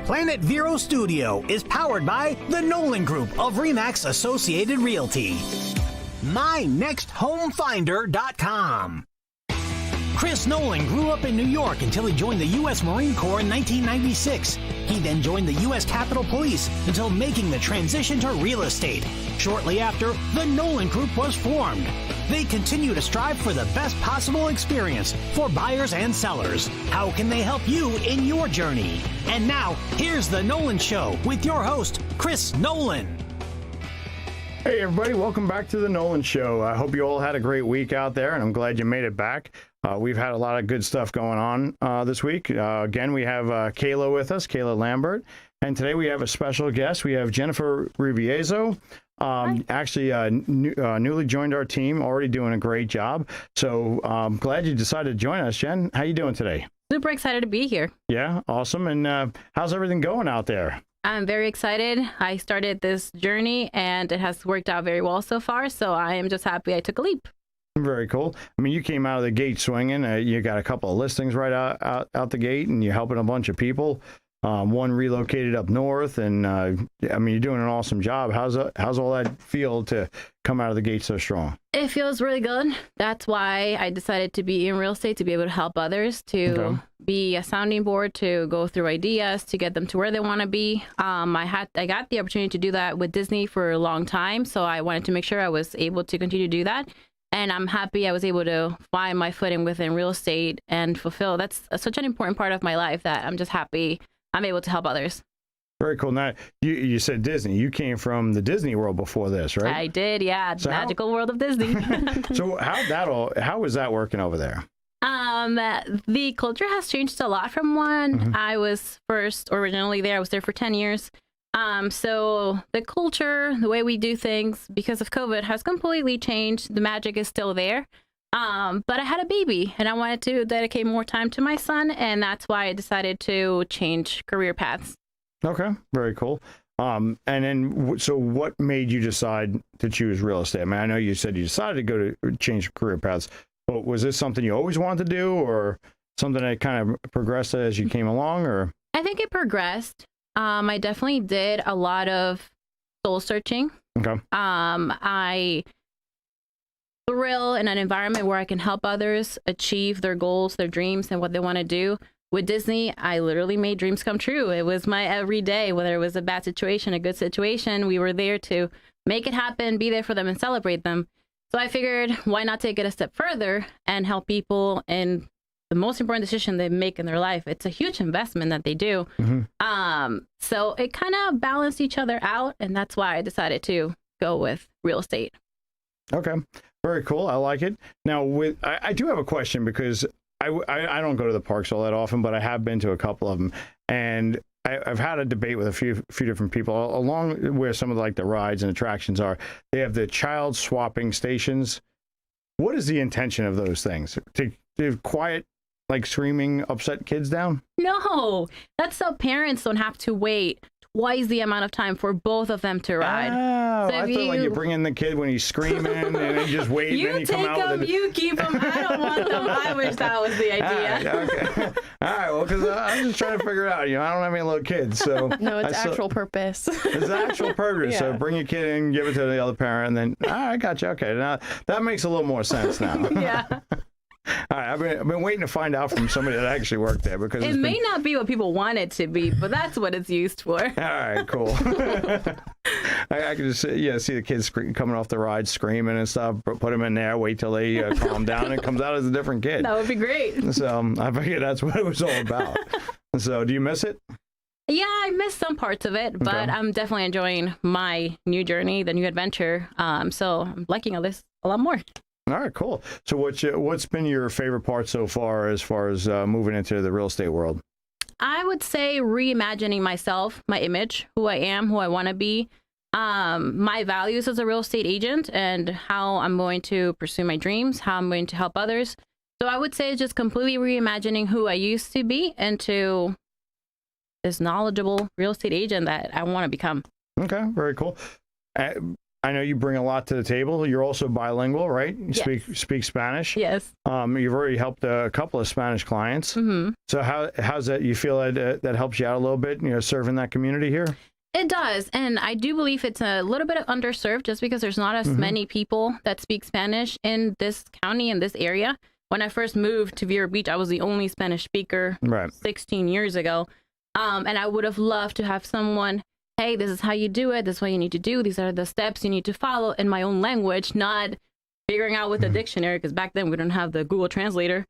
Planet Vero Studio is powered by the Nolan Group of RE/MAX Associated Realty. MyNextHomeFinder.com. Chris Nolan grew up in New York until he joined the U.S. Marine Corps in 1996. He then joined the U.S. Capitol Police until making the transition to real estate. Shortly after, the Nolan Group was formed. They continue to strive for the best possible experience for buyers and sellers. How can they help you in your journey? And now, here's The Nolan Show with your host, Chris Nolan. Hey everybody, welcome back to The Nolan Show. I hope you all had a great week out there, and I'm glad you made it back. We've had a lot of good stuff going on this week. Again, we have Kayla with us, Kayla Lambert, and today we have a special guest. We have Jenipher Riviezzo, newly joined our team, already doing a great job. So I'm glad you decided to join us, Jen. How you doing today? Super excited to be here. Yeah, awesome. And how's everything going out there? I'm very excited. I started this journey and it has worked out very well so far. So I am just happy I took a leap. Very cool. I mean, you came out of the gate swinging. You got a couple of listings right out the gate, and you're helping a bunch of people. One relocated up north, and I mean, you're doing an awesome job. How's all that feel to come out of the gate so strong? It feels really good. That's why I decided to be in real estate, to be able to help others, to be a sounding board, to go through ideas, to get them to where they want to be. I got the opportunity to do that with Disney for a long time, so I wanted to make sure I was able to continue to do that. And I'm happy I was able to find my footing within real estate and fulfill. That's such an important part of my life that I'm just happy I'm able to help others. Very cool. Now, you said Disney. You came from the Disney World before this, right? I did, yeah. So magical world of Disney. So how was that working over there? The culture has changed a lot from when I was first originally there. I was there for 10 years. So the culture, the way we do things because of COVID has completely changed. The magic is still there. But I had a baby and I wanted to dedicate more time to my son. And that's why I decided to change career paths. Okay. Very cool. And then, so what made you decide to choose real estate? I mean, I know you said you decided to change career paths, but was this something you always wanted to do, or something that kind of progressed as you came along, or? I think it progressed. I definitely did a lot of soul searching. Okay. I thrill in an environment where I can help others achieve their goals, their dreams, and what they want to do. With Disney, I literally made dreams come true. It was my everyday, whether it was a bad situation, a good situation, we were there to make it happen, be there for them, and celebrate them. So I figured, why not take it a step further and help people in the most important decision they make in their life. It's a huge investment that they do. So it kind of balanced each other out, and that's why I decided to go with real estate. Okay, very cool. I like it. Now, I do have a question, because I don't go to the parks all that often, but I have been to a couple of them, and I've had a debate with a few different people along where some of the rides and attractions are. They have the child swapping stations. What is the intention of those things? To quiet screaming upset kids down? No, that's so parents don't have to wait twice the amount of time for both of them to ride. Oh, so I thought you bring in the kid when he's screaming and then just wait, and then you come out with you keep them. I don't want them. I wish that was the idea. Okay. All right, well, because I'm just trying to figure it out. I don't have any little kids, so no, it's actual purpose. It's actual purpose. Yeah. So bring your kid in, give it to the other parent, and then I got you. Okay, now that makes a little more sense now. Yeah. All right, I've been waiting to find out from somebody that actually worked there, because it may not be what people want it to be, but that's what it's used for. All right, cool. I can just see the kids coming off the ride screaming and stuff. Put them in there, wait till they calm down, and it comes out as a different kid. That would be great. So I figured that's what it was all about. So do you miss it? Yeah, I miss some parts of it, but I'm definitely enjoying my new journey, the new adventure. So I'm liking this a lot more. All right, cool. So what's been your favorite part so far as moving into the real estate world? I would say reimagining myself, my image, who I am, who I want to be, my values as a real estate agent, and how I'm going to pursue my dreams, how I'm going to help others. So I would say just completely reimagining who I used to be into this knowledgeable real estate agent that I want to become. Okay, very cool. I know you bring a lot to the table. You're also bilingual, right? You speak Spanish. Yes. You've already helped a couple of Spanish clients. Mm-hmm. So how's that? You feel that helps you out a little bit, serving that community here? It does. And I do believe it's a little bit underserved just because there's not as many people that speak Spanish in this county, in this area. When I first moved to Vero Beach, I was the only Spanish speaker 16 years ago. And I would have loved to have someone, hey, this is how you do it. This is what you need to do. These are the steps you need to follow in my own language, not figuring out with the dictionary, because back then we didn't have the Google Translator.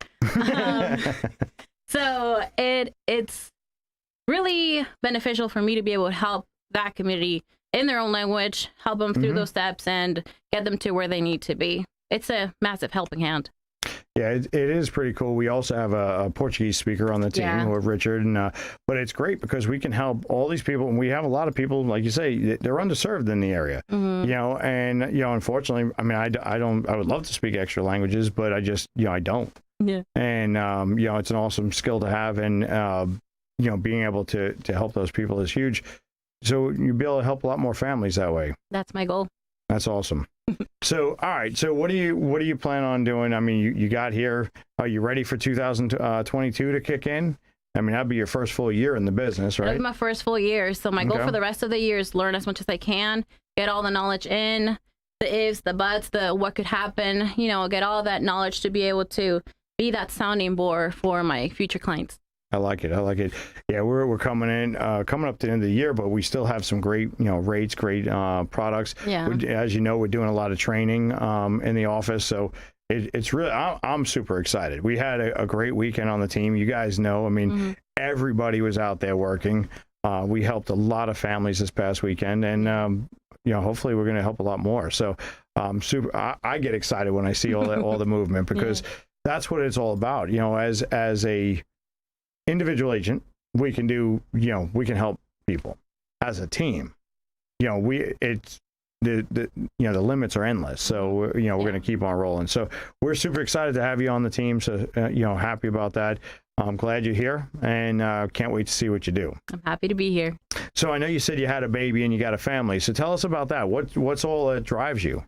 So it's really beneficial for me to be able to help that community in their own language, help them through those steps and get them to where they need to be. It's a massive helping hand. Yeah, it is pretty cool. We also have a Portuguese speaker on the team with Richard, and but it's great because we can help all these people, and we have a lot of people, like you say, they're underserved in the area. And unfortunately, I mean, I would love to speak extra languages, but I just I don't. Yeah. And it's an awesome skill to have, and being able to help those people is huge. So you'll be able to help a lot more families that way. That's my goal. That's awesome. So, all right. So what do you plan on doing? I mean, you got here. Are you ready for 2022 to kick in? I mean, that'd be your first full year in the business, right? That'd be my first full year. So my goal for the rest of the year is learn as much as I can, get all the knowledge in, the ifs, the buts, the what could happen, get all that knowledge to be able to be that sounding board for my future clients. I like it. Yeah, we're coming up to the end of the year, but we still have some great, rates, great products. Yeah. As you know, we're doing a lot of training in the office, so it's really, I'm super excited. We had a great weekend on the team. You guys know, I mean, everybody was out there working. We helped a lot of families this past weekend, and hopefully we're going to help a lot more. So I get excited when I see all the movement, because that's what it's all about. As a individual agent, we can do, we can help people. As a team, the limits are endless. So we're going to keep on rolling. So we're super excited to have you on the team. So happy about that. I'm glad you're here, and can't wait to see what you do. I'm happy to be here. So I know you said you had a baby and you got a family. So tell us about that. What's all that drives you?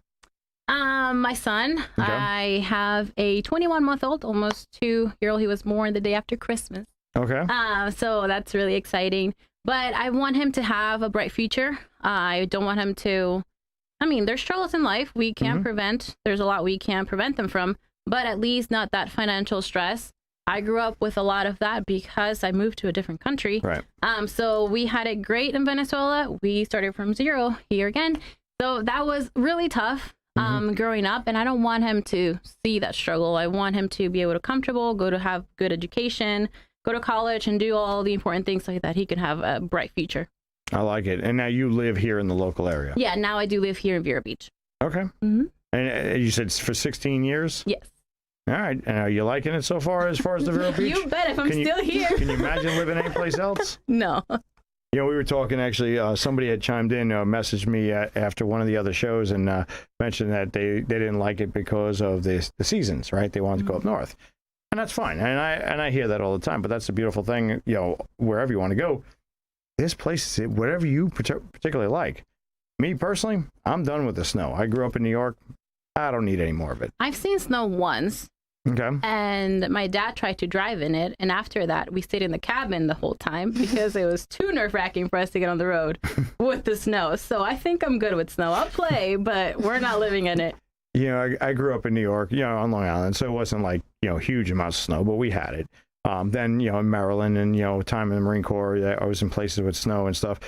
My son. Okay. I have a 21-month-old, almost 2-year-old. He was born the day after Christmas. Okay. So that's really exciting. But I want him to have a bright future. I don't want him to, there's struggles in life we can't prevent. There's a lot we can't prevent them from, but at least not that financial stress. I grew up with a lot of that because I moved to a different country. Right. So we had it great in Venezuela. We started from zero here again. So that was really tough growing up, and I don't want him to see that struggle. I want him to be able to comfortable, go to have good education, go to college, and do all the important things so that he can have a bright future. I like it. And now you live here in the local area? Yeah, now I do live here in Vero Beach. Okay. And you said for 16 years? Yes. All right. And are you liking it so far as the Vero Beach? You bet, if I'm still here. Can you imagine living anyplace else? No. We were talking, actually, somebody had chimed in, messaged me after one of the other shows, and mentioned that they didn't like it because of the seasons, right? They wanted to go up north. And that's fine. And I hear that all the time, but that's the beautiful thing, wherever you want to go, this place, whatever you particularly like. Me personally, I'm done with the snow. I grew up in New York. I don't need any more of it. I've seen snow once. Okay. And my dad tried to drive in it. And after that, we stayed in the cabin the whole time because it was too nerve-wracking for us to get on the road with the snow. So I think I'm good with snow. I'll play, but we're not living in it. I grew up in New York, on Long Island, so it wasn't like, huge amounts of snow, but we had it. Then, in Maryland and, time in the Marine Corps, I was in places with snow and stuff.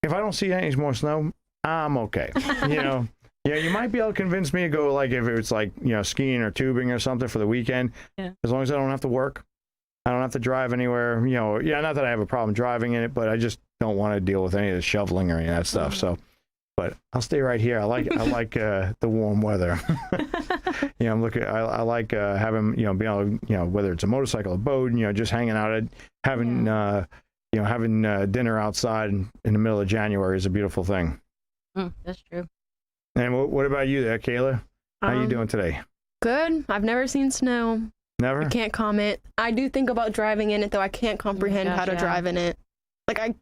If I don't see any more snow, I'm okay. You might be able to convince me to go, like, if it's like, skiing or tubing or something for the weekend, as long as I don't have to work. I don't have to drive anywhere, not that I have a problem driving in it, but I just don't want to deal with any of the shoveling or any of that stuff. So. But I'll stay right here. I like the warm weather. I like having being able, whether it's a motorcycle, a boat, just hanging out, having dinner outside in the middle of January is a beautiful thing. That's true. And what about you there, Kayla? How you doing today? Good. I've never seen snow. Never? I can't comment. I do think about driving in it, though. I can't comprehend how to drive in it. Like, I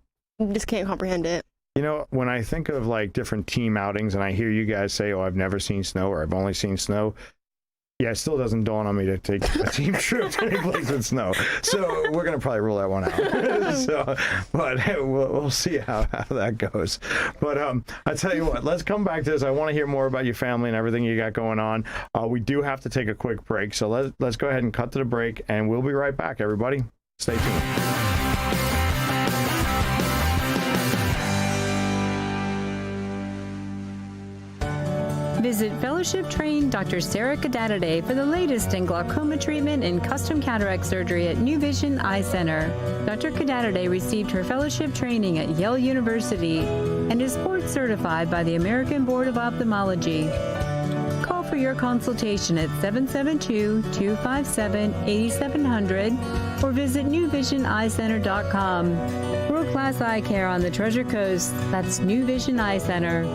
just can't comprehend it. You know, when I think of like different team outings and I hear you guys say, oh, I've never seen snow or I've only seen snow. Yeah, it still doesn't dawn on me to take a team trip to any place with snow. So we're going to probably rule that one out. But we'll see how that goes. But I tell you what, let's come back to this. I want to hear more about your family and everything you got going on. We do have to take a quick break. So let's go ahead and cut to the break, and we'll be right back, everybody. Stay tuned. Visit fellowship-trained Dr. Sarah Kadadaday for the latest in glaucoma treatment and custom cataract surgery at New Vision Eye Center. Dr. Kadadaday received her fellowship training at Yale University and is board certified by the American Board of Ophthalmology. Call for your consultation at 772-257-8700 or visit newvisioneyecenter.com. World-class eye care on the Treasure Coast. That's New Vision Eye Center.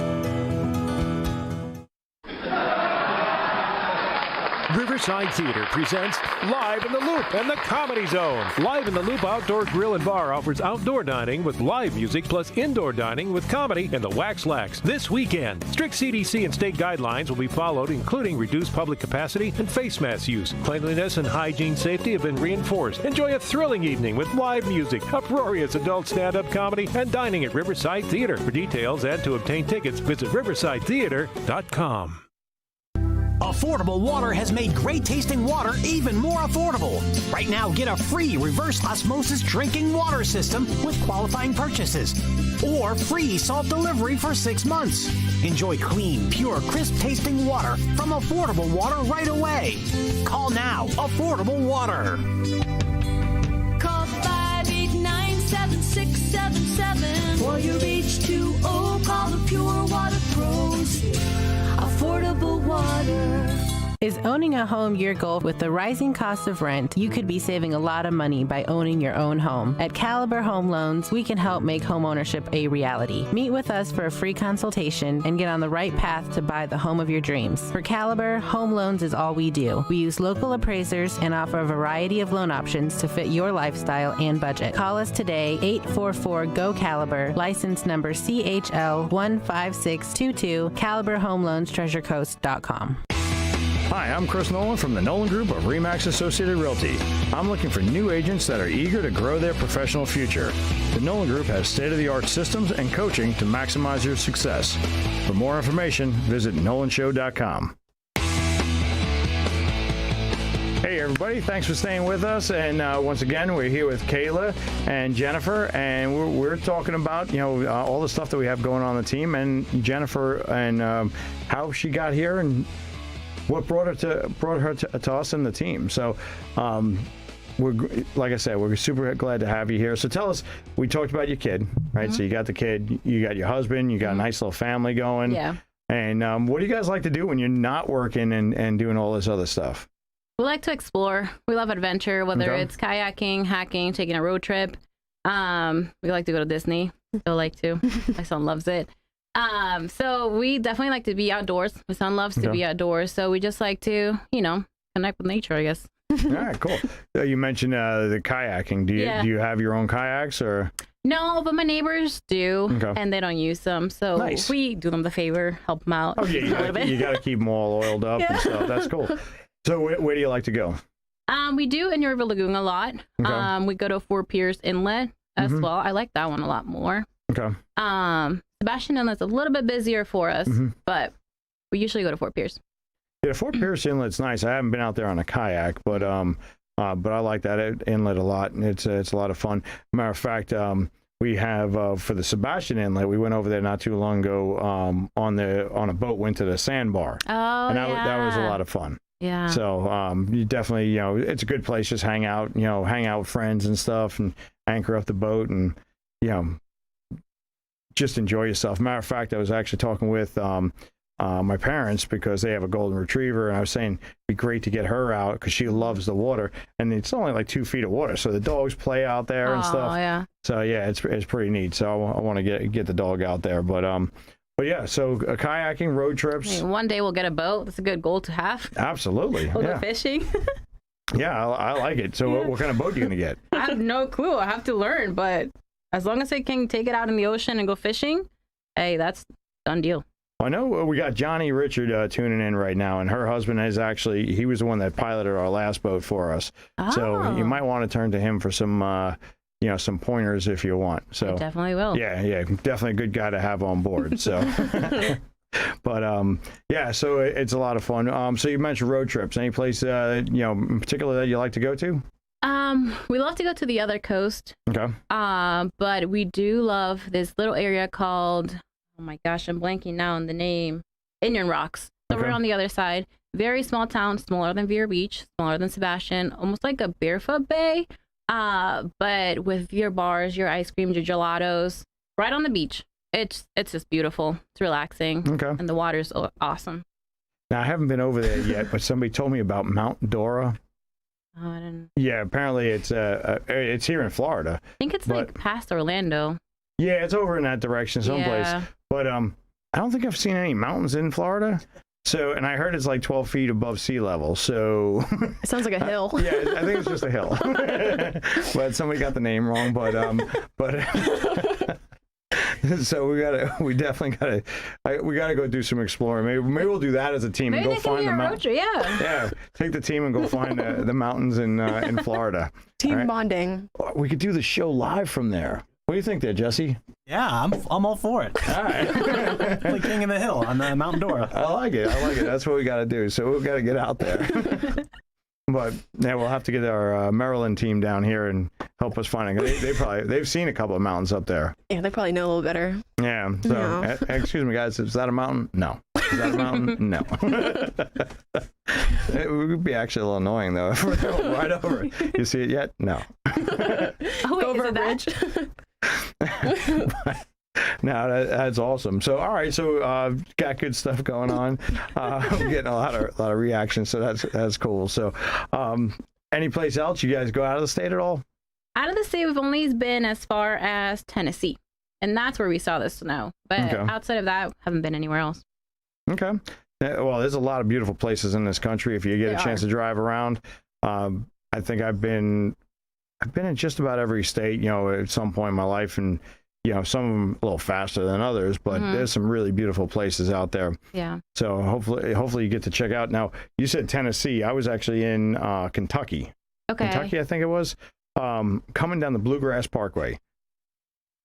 Riverside Theater presents Live in the Loop and the Comedy Zone. Live in the Loop Outdoor Grill and Bar offers outdoor dining with live music plus indoor dining with comedy in the Wax Lax this weekend. Strict CDC and state guidelines will be followed, including reduced public capacity and face mask use. Cleanliness and hygiene safety have been reinforced. Enjoy a thrilling evening with live music, uproarious adult stand-up comedy, and dining at Riverside Theater. For details and to obtain tickets, visit riversidetheater.com. Affordable Water has made great tasting water even more affordable. Right now, get a free reverse osmosis drinking water system with qualifying purchases, or free salt delivery for 6 months. Enjoy clean, pure, crisp tasting water from Affordable Water right away. Call now. Affordable Water. Call 589-7677 for your H2O. Call the Pure Water Pros. Affordable water. Is owning a home your goal? With the rising cost of rent, you could be saving a lot of money by owning your own home. At Caliber Home Loans, we can help make home ownership a reality. Meet with us for a free consultation and get on the right path to buy the home of your dreams. For Caliber, home loans is all we do. We use local appraisers and offer a variety of loan options to fit your lifestyle and budget. Call us today, 844-GO-CALIBER, license number CHL15622, Caliber Home Loans, TreasureCoast.com. Hi, I'm Chris Nolan from the Nolan Group of RE/MAX Associated Realty. I'm looking for new agents that are eager to grow their professional future. The Nolan Group has state-of-the-art systems and coaching to maximize your success. For more information, visit nolanshow.com. Hey everybody, thanks for staying with us. And once again, we're here with Kayla and Jenipher, and we're talking about all the stuff that we have going on the team, and Jenipher and how she got here and what brought her to us and the team. So, like I said, we're super glad to have you here. So tell us, we talked about your kid, right? Mm-hmm. So you got the kid, you got your husband, you got a nice little family going. Yeah. And what do you guys like to do when you're not working and doing all this other stuff? We like to explore. We love adventure, whether it's kayaking, hiking, taking a road trip. We like to go to Disney. Still like to. My son loves it. So we definitely like to be outdoors. My son loves to be outdoors. So we just like to, connect with nature, I guess. All right, cool. You mentioned the kayaking. Do you have your own kayaks or? No, but my neighbors do, and they don't use them. So we do them the favor, help them out. Oh, yeah, you got to keep them all oiled up and stuff. That's cool. So where do you like to go? We do in River Lagoon a lot. We go to Four Piers Inlet as well. I like that one a lot more. Okay. Sebastian Inlet's a little bit busier for us, but we usually go to Four Piers. Yeah, Four Piers Inlet's nice. I haven't been out there on a kayak, but I like that inlet a lot, and it's a lot of fun. Matter of fact, we have for the Sebastian Inlet, we went over there not too long ago on a boat, went to the sandbar. Oh, and that was a lot of fun. Yeah. So you definitely, it's a good place. Just hang out with friends and stuff, and anchor up the boat, and just enjoy yourself. Matter of fact, I was actually talking with my parents because they have a golden retriever, and I was saying it'd be great to get her out because she loves the water, and it's only like 2 feet of water, so the dogs play out there and stuff. Oh yeah. So yeah, it's pretty neat. So I want to get the dog out there, but yeah. So kayaking, road trips. Hey, one day we'll get a boat. That's a good goal to have. Absolutely. We'll go fishing. Yeah, I like it. So what kind of boat are you gonna get? I have no clue. I have to learn, but as long as they can take it out in the ocean and go fishing, hey, that's done deal. I know we got Johnny Richard tuning in right now, and her husband he was the one that piloted our last boat for us. So you might want to turn to him for some, some pointers if you want. So I definitely will. Yeah, definitely a good guy to have on board. So, but so it's a lot of fun. So you mentioned road trips. Any place, in particular that you like to go to? We love to go to the other coast. Okay. But we do love this little area called, oh my gosh, I'm blanking now on the name, Indian Rocks. So we're on the other side. Very small town, smaller than Vero Beach, smaller than Sebastian, almost like a Barefoot Bay. But with your bars, your ice creams, your gelatos, right on the beach. It's just beautiful. It's relaxing. Okay. And the water's awesome. Now, I haven't been over there yet, but somebody told me about Mount Dora. Oh, I didn't. Yeah, apparently it's here in Florida. I think it's like past Orlando. Yeah, it's over in that direction someplace. Yeah. But I don't think I've seen any mountains in Florida. So, and I heard it's like 12 feet above sea level. So it sounds like a hill. Yeah, I think it's just a hill. But somebody got the name wrong. But so we definitely gotta go do some exploring. Maybe we'll do that as a team and go find the mountains. Yeah, take the team and go find the mountains in Florida. Team bonding. We could do the show live from there. What do you think there, Jesse? Yeah, I'm all for it. All right. Like King of the Hill on Mount Dora. I like it. That's what we got to do. So we've got to get out there. But yeah, we'll have to get our Maryland team down here and help us find it. They've seen a couple of mountains up there. Yeah, they probably know a little better. Yeah. So excuse me, guys. Is that a mountain? No. Is that a mountain? No. It would be actually a little annoying though if we're going right over it. You see it yet? No. Oh, wait, over a bridge. No, that's awesome. So, all right, so got good stuff going on. I'm getting a lot of reactions, so that's cool. So, any place else you guys go out of the state at all? Out of the state, we've only been as far as Tennessee, and that's where we saw the snow. But outside of that, haven't been anywhere else. Okay. Well, there's a lot of beautiful places in this country. If you get a chance to drive around, I think I've been in just about every state, at some point in my life, and some of them a little faster than others, but there's some really beautiful places out there. Yeah. So hopefully you get to check out. Now, you said Tennessee. I was actually in Kentucky. Okay. Kentucky, I think it was. Coming down the Bluegrass Parkway,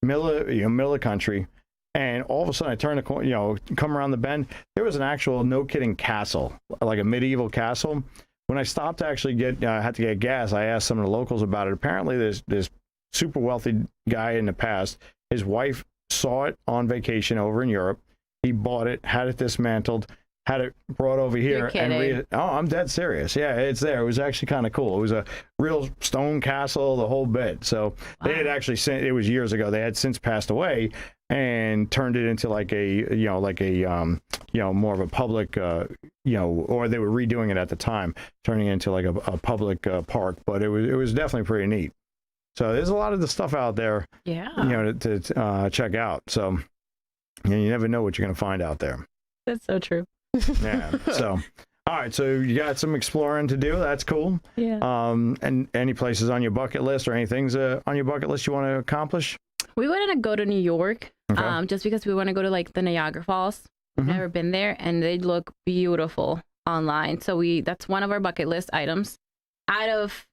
middle of the country, and all of a sudden I turn the corner, come around the bend. There was an actual, no kidding, castle, like a medieval castle. When I stopped to actually had to get gas, I asked some of the locals about it. Apparently, there's this super wealthy guy in the past. His wife saw it on vacation over in Europe. He bought it, had it dismantled, had it brought over here. You're kidding. I'm dead serious. Yeah, it's there. It was actually kind of cool. It was a real stone castle, the whole bit. So they had actually, it was years ago. They had since passed away and turned it into like more of a public, or they were redoing it at the time, turning it into like a public park. But it was definitely pretty neat. So there's a lot of the stuff out there, to check out. So you never know what you're going to find out there. That's so true. Yeah. So, all right. So you got some exploring to do. That's cool. Yeah. And any places on your bucket list or any things on your bucket list you want to accomplish? We wanted to go to New York, just because we want to go to like the Niagara Falls. We've never been there, and they look beautiful online. So that's one of our bucket list items. Out of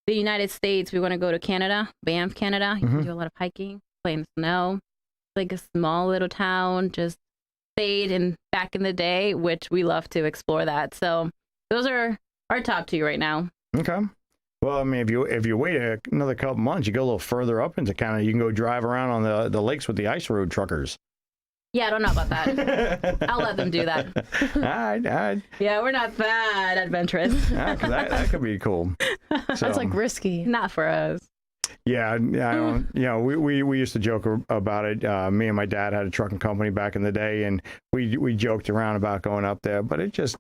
the United States, we want to go to Canada, Banff, Canada. You can do a lot of hiking, play in the snow. It's like a small little town, just stayed in back in the day, which we love to explore that. So those are our top two right now. Okay. Well, I mean, if you wait another couple months, you go a little further up into Canada, you can go drive around on the lakes with the ice road truckers. Yeah, I don't know about that. I'll let them do that. All right. Yeah, we're not that adventurous. Yeah, 'cause that could be cool. So, that's like risky. Not for us. Yeah, I don't. We used to joke about it. Me and my dad had a trucking company back in the day, and we joked around about going up there. But it just,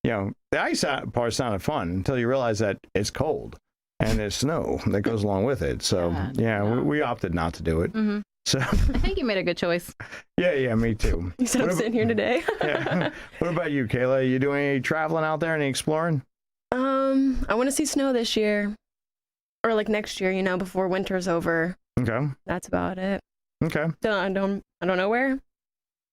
the ice part sounded fun until you realize that it's cold and there's snow that goes along with it. So we opted not to do it. Mm-hmm. So I think you made a good choice. Yeah, me too. So I'm sitting here today. Yeah. What about you, Kayla? You doing any traveling out there, any exploring? I want to see snow this year. Or like next year, you know, before winter's over. Okay. That's about it. Okay. I don't know where,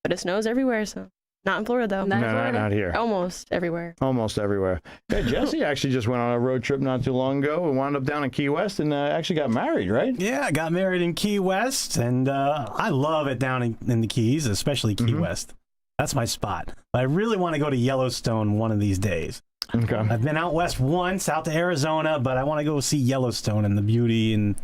but it snows everywhere. So not in Florida though. Not in No, Florida. not here. Almost everywhere. Almost everywhere. Yeah, Jesse actually just went on a road trip not too long ago and wound up down in Key West and actually got married, right? Yeah, I got married in Key West, and I love it down in the Keys, especially Key West. That's my spot. But I really want to go to Yellowstone one of these days. Okay. I've been out west once, out to Arizona, but I want to go see Yellowstone and the beauty and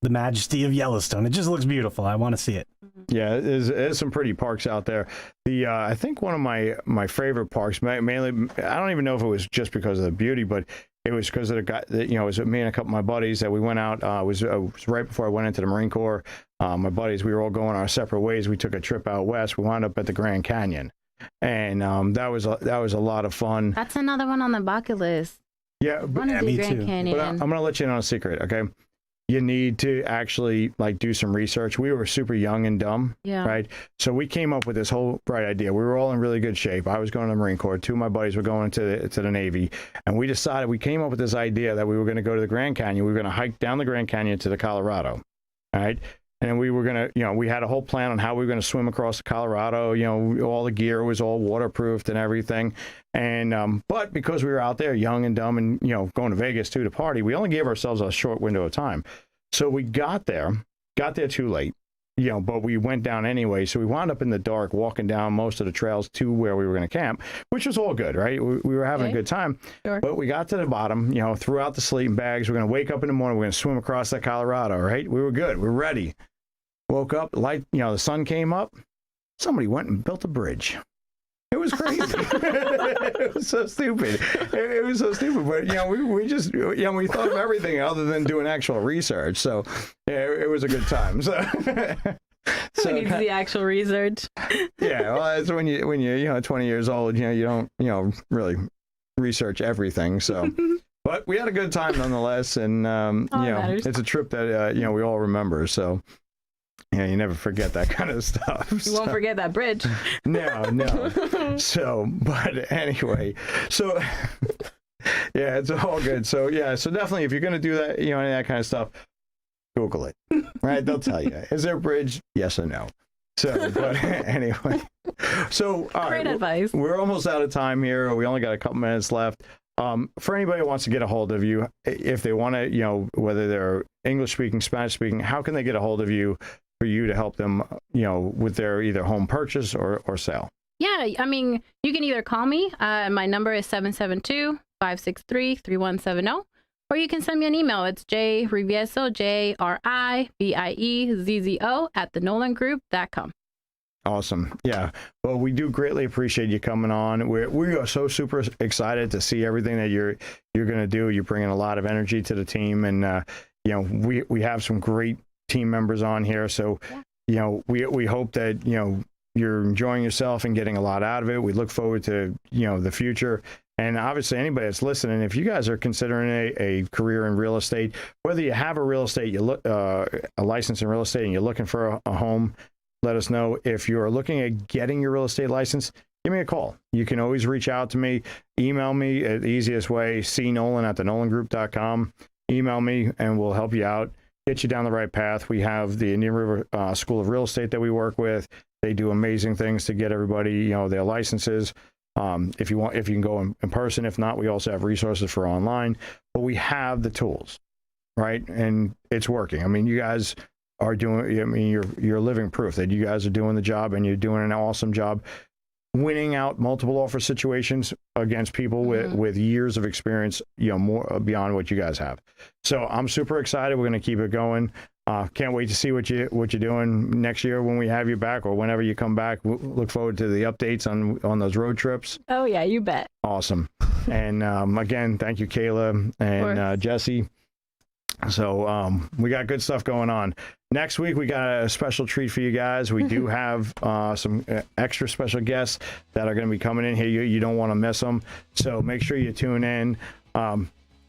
the majesty of Yellowstone. It just looks beautiful. I want to see it. Yeah, there's some pretty parks out there. The I think one of my favorite parks, mainly, I don't even know if it was just because of the beauty, but it was because of the guy, you know, it was me and a couple of my buddies that we went out. It was right before I went into the Marine Corps. My buddies, we were all going our separate ways. We took a trip out west. We wound up at the Grand Canyon, and that was a lot of fun. That's another one on the bucket list. Yeah, One of the me Grand too. Canyon. but I'm going to let you in on a secret, okay? You need to actually like do some research. We were super young and dumb, Yeah. right? So we came up with this whole bright idea. We were all in really good shape. I was going to the Marine Corps. Two of my buddies were going to the Navy. And we came up with this idea that we were going to go to the Grand Canyon. We were going to hike down the Grand Canyon to the Colorado, all right? And we were going to, you know, we had a whole plan on how we were going to swim across the Colorado. You know, all the gear was all waterproofed and everything. And, but because we were out there young and dumb and, you know, going to Vegas too to party, we only gave ourselves a short window of time. So we got there too late, you know, but we went down anyway. So we wound up in the dark walking down most of the trails to where we were going to camp, which was all good, right? We were having a good time. Sure. But we got to the bottom, you know, threw out the sleeping bags. We're going to wake up in the morning. We're going to swim across that Colorado, right? We were good. We're ready. Woke up, light, you know, the sun came up. Somebody went and built a bridge. It was crazy. It was so stupid. It was so stupid. But, you know, we just, you know, we thought of everything other than doing actual research. So yeah, it was a good time. So, We need to do the actual research. yeah, well, it's when you're, you know, 20 years old, you know, you don't, you know, really research everything. So, but we had a good time nonetheless. And, you know, matters. it's a trip that, you know, we all remember. So, yeah, you never forget that kind of stuff. You won't forget that bridge. No. So, but anyway, so yeah, it's all good. So yeah, so definitely if you're going to do that, you know, any of that kind of stuff, Google it, right? They'll tell you, is there a bridge? Yes or no. So, but anyway, so all Great right, advice. we're almost out of time here. We only got a couple minutes left. For anybody who wants to get a hold of you, if they want to, you know, whether they're English speaking, Spanish speaking, how can they get a hold of you for you to help them, you know, with their either home purchase or sale? Yeah, I mean, you can either call me. My number is 772-563-3170. Or you can send me an email. It's Riviezzo, JRIVIEZZO @thenolangroup.com. Awesome. Yeah. Well, we do greatly appreciate you coming on. We are so super excited to see everything that you're going to do. You're bringing a lot of energy to the team. And, you know, we have some great team members on here. So, you know, we hope that, you know, you're enjoying yourself and getting a lot out of it. We look forward to, you know, the future. And obviously anybody that's listening, if you guys are considering a career in real estate, whether you have a real estate, a license in real estate and you're looking for a home, let us know. If you're looking at getting your real estate license, give me a call. You can always reach out to me, email me at the easiest way, cnolan@thenolangroup.com. Email me and we'll help you out, get you down the right path. We have the Indian River School of Real Estate that we work with. They do amazing things to get everybody, you know, their licenses. If you can go in person. If not, we also have resources for online. But we have the tools, right? And it's working. I mean, you guys are doing. I mean, you're living proof that you guys are doing the job, and you're doing an awesome job, winning out multiple offer situations against people with years of experience, you know, more beyond what you guys have. So I'm super excited. We're going to keep it going. Can't wait to see what you're doing next year when we have you back or whenever you come back. We'll look forward to the updates on those road trips. Oh, yeah, you bet. Awesome. And again, thank you, Kayla and Jesse. So we got good stuff going on. Next week, we got a special treat for you guys. We do have some extra special guests that are going to be coming in here. You don't want to miss them. So make sure you tune in.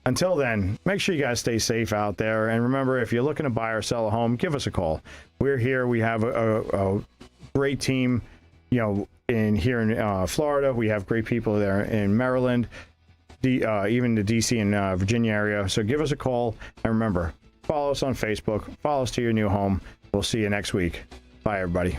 Until then, make sure you guys stay safe out there. And remember, if you're looking to buy or sell a home, give us a call. We're here. We have a great team, you know, here in Florida. We have great people there in Maryland. even the DC and Virginia area. So give us a call. And remember, follow us on Facebook. Follow us to your new home. We'll see you next week. Bye, everybody.